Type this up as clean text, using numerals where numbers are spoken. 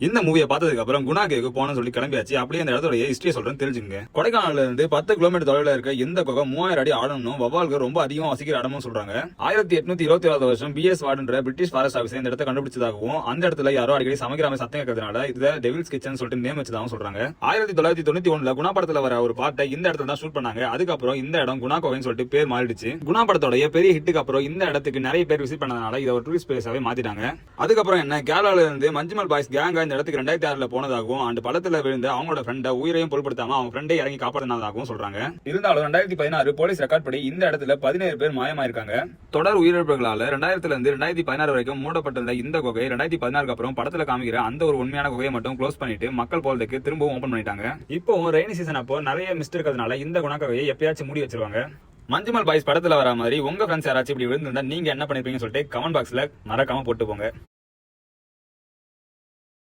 இந்த மூவியை பார்த்ததுக்கு அப்புறம் குணா கேக்கு போனோம்னு சொல்லி கிளம்பியாச்சு. அப்படியே அந்த இடத்தோட ஹிஸ்டரி சொல்றேன் தெரிஞ்சுங்க. கொடைக்கானல்ல இருந்து 10 கிலோமீட்டர் தொலைவில் இருக்க இந்த குகை 3000 அடி ஆழமும் வவ்வால்கள் ரொம்ப அதிகமா வசிக்கிற இடமும் சொல்றாங்க. 1827 வருஷம் BS வார்டுன்ற பிரிட்டிஷ் ஃபாரஸ்ட் ஆபீசர் இந்த இடத்தை கண்டுபிடிச்சதாகவும் அந்த இடத்துல யாரோ அடிக்கடி சமைக்கிற சத்தம் கேட்கறதுனால இதை டெவில்ஸ் கிச்சன் சொல்லிட்டு நேம் வச்சதாகவும் சொல்றாங்க. 1991 குணா படத்துல வர ஒரு பாட்டை இந்த இடத்துல தான் ஷூட் பண்ணாங்க. அதுக்கப்புறம் இந்த இடம் குணா குகைன்னு சொல்லிட்டு பேர் மாறிடுச்சு. குணா படத்தோட பெரிய ஹிட்டுக்கு அப்புறம் இந்த இடத்துக்கு நிறைய பேர் விசிட் பண்ணதுனால இதை ஒரு டூரிஸ்ட் பிளேஸாவே மாத்திட்டாங்க. அதுக்கப்புறம் என்ன கேரளால இருந்து மஞ்சுமல் பாய்ஸ் கேங்கா இந்த இடத்துக்கு 2006 போனதாகவும் அந்த படத்துல விழுந்த அவங்களோட ஃப்ரெண்ட உயிரையும் பொருட்படுத்தாம அவங்க ஃப்ரெண்டை இறங்கி காப்பாற்றினதாகவும் சொல்றாங்க. இருந்தாலும் 2016 போலீஸ் ரெக்கார்ட் படி இந்த இடத்துல 17 பேர் மாயமாயிருக்காங்க. தொடர் உயிரிழப்புகளால 2000 இருந்து 2016 வரைக்கும் மூடப்பட்டிருந்த இந்த குகை 2016 அப்புறம் படத்துல காமிக்கிற அந்த ஒரு உண்மையான குகையை மட்டும் க்ளோஸ் பண்ணிட்டு மக்கள் போறதுக்கு திரும்பவும் ஓபன் பண்ணிட்டாங்க. இப்போ ரெய்னி சீசன் அப்போ நிறைய மிஸ்ட் இருக்கிறதுனால இந்த குணா குகையை எப்பயாச்சும் மூடி வச்சிருவாங்க. மஞ்சுமல் பாய்ஸ் படத்துல வர மாதிரி உங்க ஃப்ரெண்ட்ஸ் யாராச்சும் இப்படி விழுந்திருந்தா நீங்க என்ன பண்ணிருப்பீங்கன்னு சொல்லிட்டு கமெண்ட் பாக்ஸ்ல மறக்காம போட்டு போங்க.